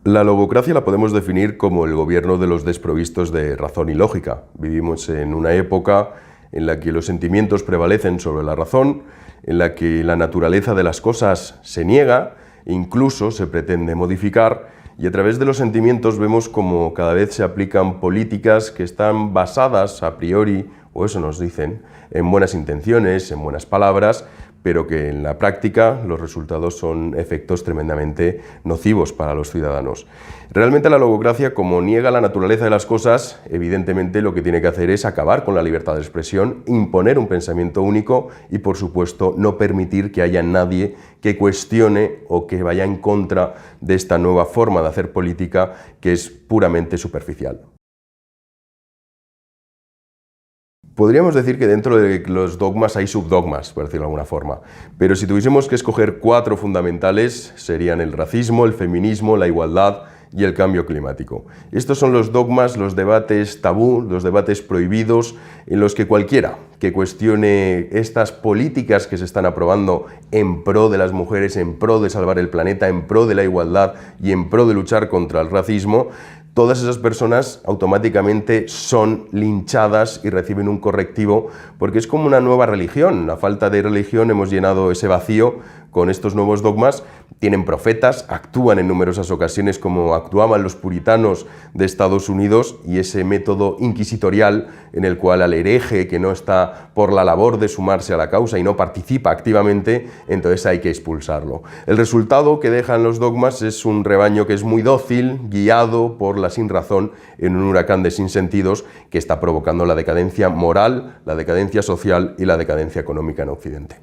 La logocracia la podemos definir como el gobierno de los desprovistos de razón y lógica. Vivimos en una época en la que los sentimientos prevalecen sobre la razón, en la que la naturaleza de las cosas se niega, incluso se pretende modificar, y a través de los sentimientos vemos como cada vez se aplican políticas que están basadas a priori, o eso nos dicen, en buenas intenciones, en buenas palabras, pero que en la práctica los resultados son efectos tremendamente nocivos para los ciudadanos. Realmente la logocracia, como niega la naturaleza de las cosas, evidentemente lo que tiene que hacer es acabar con la libertad de expresión, imponer un pensamiento único y, por supuesto, no permitir que haya nadie que cuestione o que vaya en contra de esta nueva forma de hacer política que es puramente superficial. Podríamos decir que dentro de los dogmas hay subdogmas, por decirlo de alguna forma, pero si tuviésemos que escoger 4 fundamentales serían el racismo, el feminismo, la igualdad y el cambio climático. Estos son los dogmas, los debates tabú, los debates prohibidos, en los que cualquiera que cuestione estas políticas que se están aprobando en pro de las mujeres, en pro de salvar el planeta, en pro de la igualdad y en pro de luchar contra el racismo, todas esas personas automáticamente son linchadas y reciben un correctivo, porque es como una nueva religión. A falta de religión hemos llenado ese vacío con estos nuevos dogmas. Tienen profetas, actúan en numerosas ocasiones como actuaban los puritanos de Estados Unidos, y ese método inquisitorial en el cual al hereje que no está por la labor de sumarse a la causa y no participa activamente, entonces hay que expulsarlo. El resultado que dejan los dogmas es un rebaño que es muy dócil, guiado por la sinrazón en un huracán de sinsentidos que está provocando la decadencia moral, la decadencia social y la decadencia económica en Occidente.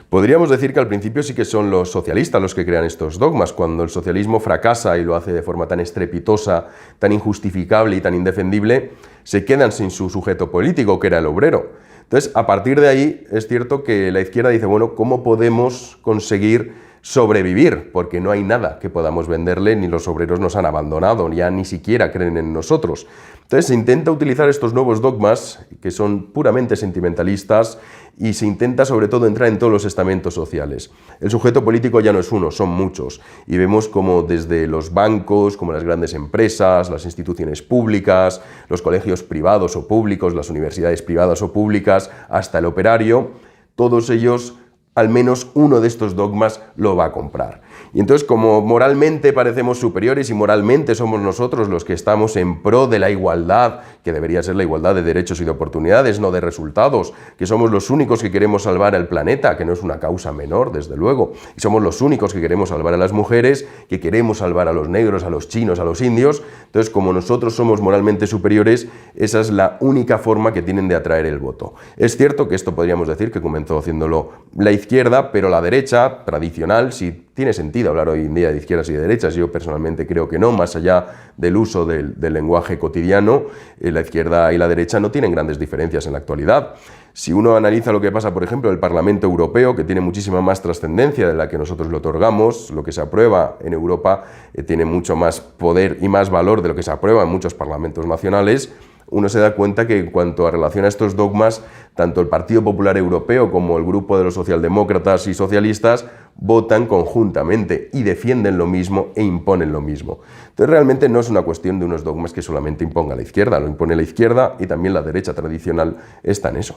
Podríamos decir que al principio sí que son los socialistas los que crean estos dogmas. Cuando el socialismo fracasa y lo hace de forma tan estrepitosa, tan injustificable y tan indefendible, se quedan sin su sujeto político, que era el obrero. Entonces, a partir de ahí, es cierto que la izquierda dice, bueno, ¿cómo podemos conseguir sobrevivir? Porque no hay nada que podamos venderle, ni los obreros nos han abandonado, ya ni siquiera creen en nosotros. Entonces se intenta utilizar estos nuevos dogmas, que son puramente sentimentalistas, y se intenta sobre todo entrar en todos los estamentos sociales. El sujeto político ya no es uno, son muchos, y vemos como desde los bancos, como las grandes empresas, las instituciones públicas, los colegios privados o públicos, las universidades privadas o públicas, hasta el operario, todos ellos, al menos uno de estos dogmas lo va a comprar. Y entonces, como moralmente parecemos superiores y moralmente somos nosotros los que estamos en pro de la igualdad, que debería ser la igualdad de derechos y de oportunidades, no de resultados, que somos los únicos que queremos salvar al planeta, que no es una causa menor, desde luego, y somos los únicos que queremos salvar a las mujeres, que queremos salvar a los negros, a los chinos, a los indios, entonces como nosotros somos moralmente superiores, esa es la única forma que tienen de atraer el voto. Es cierto que esto podríamos decir que comenzó haciéndolo la izquierda, pero la derecha tradicional, si tiene sentido hablar hoy en día de izquierdas y de derechas, yo personalmente creo que no, más allá del uso del lenguaje cotidiano, la izquierda y la derecha no tienen grandes diferencias en la actualidad. Si uno analiza lo que pasa, por ejemplo, en el Parlamento Europeo, que tiene muchísima más trascendencia de la que nosotros le otorgamos, lo que se aprueba en Europa tiene mucho más poder y más valor de lo que se aprueba en muchos parlamentos nacionales, uno se da cuenta que en cuanto a relación a estos dogmas, tanto el Partido Popular Europeo como el grupo de los socialdemócratas y socialistas votan conjuntamente y defienden lo mismo e imponen lo mismo. Entonces realmente no es una cuestión de unos dogmas que solamente imponga la izquierda, lo impone la izquierda y también la derecha tradicional está en eso.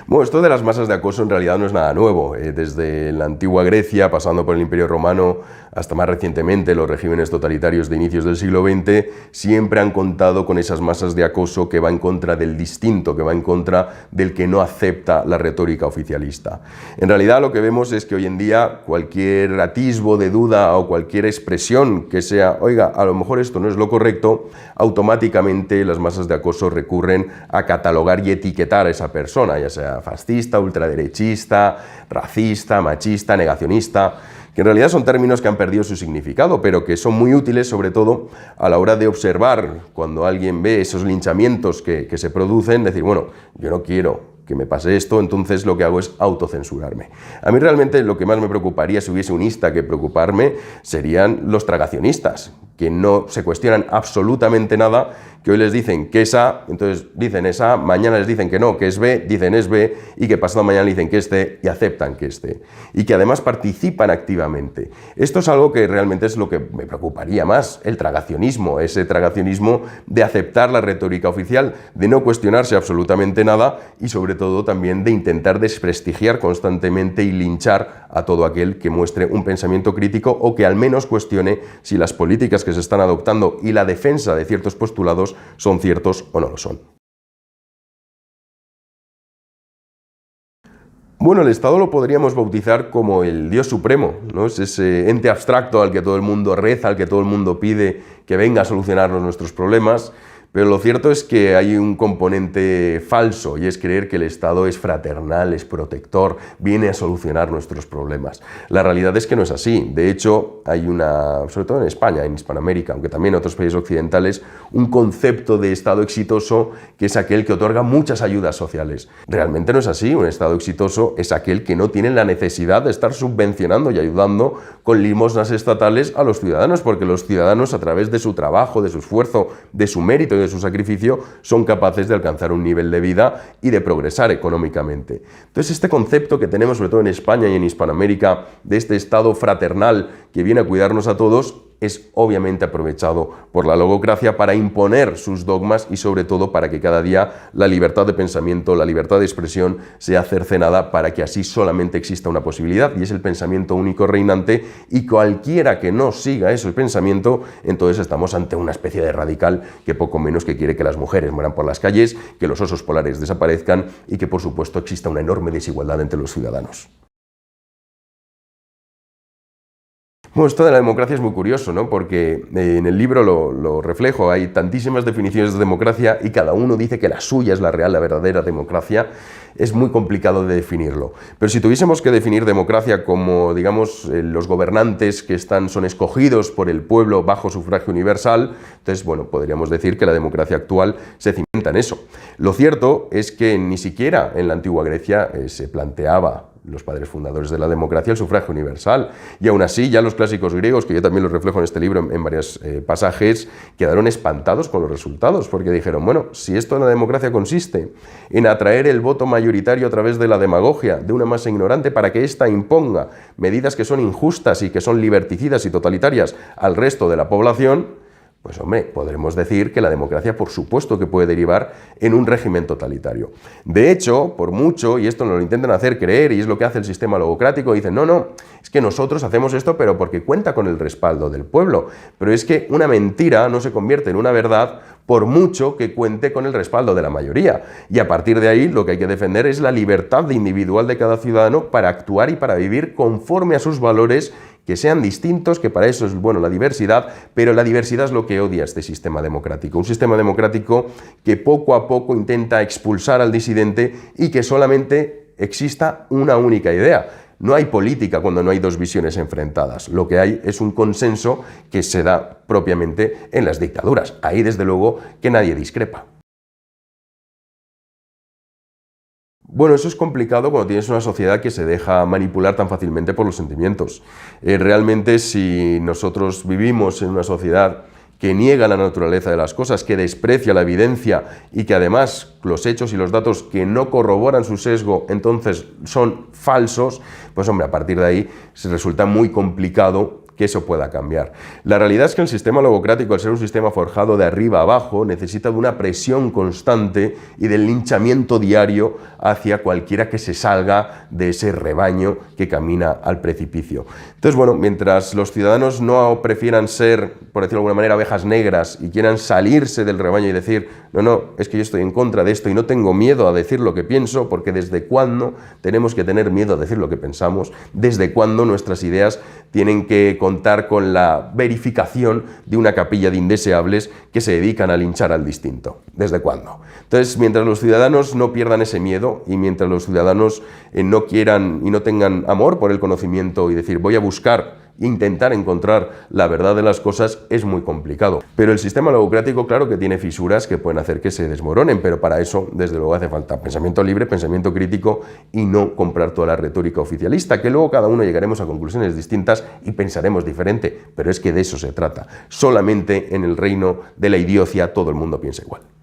Bueno, esto de las masas de acoso en realidad no es nada nuevo. Desde la antigua Grecia, pasando por el Imperio Romano, hasta más recientemente los regímenes totalitarios de inicios del siglo XX, siempre han contado con esas masas de acoso que va en contra del distinto, que va en contra del que no acepta la retórica oficialista. En realidad lo que vemos es que hoy en día cualquier atisbo de duda o cualquier expresión que sea, oiga, a lo mejor esto no es lo correcto, automáticamente las masas de acoso recurren a catalogar y etiquetar a esa persona, ya sea fascista, ultraderechista, racista, machista, negacionista, que en realidad son términos que han perdido su significado, pero que son muy útiles sobre todo a la hora de observar cuando alguien ve esos linchamientos que se producen, decir, bueno, yo no quiero que me pase esto, entonces lo que hago es autocensurarme. A mí realmente lo que más me preocuparía si hubiese un ista que preocuparme serían los tragacionistas, que no se cuestionan absolutamente nada, que hoy les dicen que es A, entonces dicen es A, mañana les dicen que no, que es B, dicen es B, y que pasado mañana le dicen que es C y aceptan que es C. Y que además participan activamente. Esto es algo que realmente es lo que me preocuparía más, el tragacionismo, ese tragacionismo de aceptar la retórica oficial, de no cuestionarse absolutamente nada y sobre todo también de intentar desprestigiar constantemente y linchar a todo aquel que muestre un pensamiento crítico o que al menos cuestione si las políticas que se están adoptando y la defensa de ciertos postulados son ciertos o no lo son. Bueno, el Estado lo podríamos bautizar como el Dios Supremo, ¿no? Es ese ente abstracto al que todo el mundo reza, al que todo el mundo pide que venga a solucionarnos nuestros problemas. Pero lo cierto es que hay un componente falso y es creer que el Estado es fraternal, es protector, viene a solucionar nuestros problemas. La realidad es que no es así. De hecho, hay sobre todo en España, en Hispanoamérica, aunque también en otros países occidentales, un concepto de Estado exitoso que es aquel que otorga muchas ayudas sociales. Realmente no es así. Un Estado exitoso es aquel que no tiene la necesidad de estar subvencionando y ayudando con limosnas estatales a los ciudadanos, porque los ciudadanos, a través de su trabajo, de su esfuerzo, de su mérito y de su sacrificio, son capaces de alcanzar un nivel de vida y de progresar económicamente. Entonces, este concepto que tenemos sobre todo en España y en Hispanoamérica de este Estado fraternal que viene a cuidarnos a todos es obviamente aprovechado por la logocracia para imponer sus dogmas y sobre todo para que cada día la libertad de pensamiento, la libertad de expresión sea cercenada para que así solamente exista una posibilidad y es el pensamiento único reinante y cualquiera que no siga ese pensamiento, entonces estamos ante una especie de radical que poco menos que quiere que las mujeres mueran por las calles, que los osos polares desaparezcan y que por supuesto exista una enorme desigualdad entre los ciudadanos. Bueno, esto de la democracia es muy curioso, ¿no? Porque en el libro lo reflejo, hay tantísimas definiciones de democracia y cada uno dice que la suya es la real, la verdadera democracia. Es muy complicado de definirlo. Pero si tuviésemos que definir democracia como, digamos, los gobernantes que son escogidos por el pueblo bajo sufragio universal, entonces, bueno, podríamos decir que la democracia actual se cimienta en eso. Lo cierto es que ni siquiera en la antigua Grecia se planteaba los padres fundadores de la democracia, el sufragio universal. Y aún así, ya los clásicos griegos, que yo también los reflejo en este libro en varios pasajes, quedaron espantados con los resultados, porque dijeron, bueno, si esto en la democracia consiste en atraer el voto mayoritario a través de la demagogia de una masa ignorante para que ésta imponga medidas que son injustas y que son liberticidas y totalitarias al resto de la población, pues hombre, podremos decir que la democracia por supuesto que puede derivar en un régimen totalitario. De hecho, por mucho, y esto nos lo intentan hacer creer, y es lo que hace el sistema logocrático, dicen, no, es que nosotros hacemos esto pero porque cuenta con el respaldo del pueblo. Pero es que una mentira no se convierte en una verdad por mucho que cuente con el respaldo de la mayoría. Y a partir de ahí lo que hay que defender es la libertad individual de cada ciudadano para actuar y para vivir conforme a sus valores, que sean distintos, que para eso es bueno la diversidad, pero la diversidad es lo que odia este sistema democrático. Un sistema democrático que poco a poco intenta expulsar al disidente y que solamente exista una única idea. No hay política cuando no hay dos visiones enfrentadas. Lo que hay es un consenso que se da propiamente en las dictaduras. Ahí, desde luego, que nadie discrepa. Bueno, eso es complicado cuando tienes una sociedad que se deja manipular tan fácilmente por los sentimientos. Realmente, si nosotros vivimos en una sociedad que niega la naturaleza de las cosas, que desprecia la evidencia y que además los hechos y los datos que no corroboran su sesgo entonces son falsos, pues hombre, a partir de ahí se resulta muy complicado que eso pueda cambiar. La realidad es que el sistema logocrático, al ser un sistema forjado de arriba a abajo, necesita de una presión constante y del linchamiento diario hacia cualquiera que se salga de ese rebaño que camina al precipicio. Entonces, bueno, mientras los ciudadanos no prefieran ser, por decirlo de alguna manera, ovejas negras y quieran salirse del rebaño y decir, no, es que yo estoy en contra de esto y no tengo miedo a decir lo que pienso, porque ¿desde cuándo tenemos que tener miedo a decir lo que pensamos? ¿Desde cuándo nuestras ideas tienen que contar con la verificación de una capilla de indeseables que se dedican a linchar al distinto? ¿Desde cuándo? Entonces, mientras los ciudadanos no pierdan ese miedo y mientras los ciudadanos no quieran y no tengan amor por el conocimiento y decir voy a buscar e intentar encontrar la verdad de las cosas es muy complicado. Pero el sistema logocrático, claro que tiene fisuras que pueden hacer que se desmoronen, pero para eso, desde luego, hace falta pensamiento libre, pensamiento crítico y no comprar toda la retórica oficialista, que luego cada uno llegaremos a conclusiones distintas y pensaremos diferente, pero es que de eso se trata. Solamente en el reino de la idiocia todo el mundo piensa igual.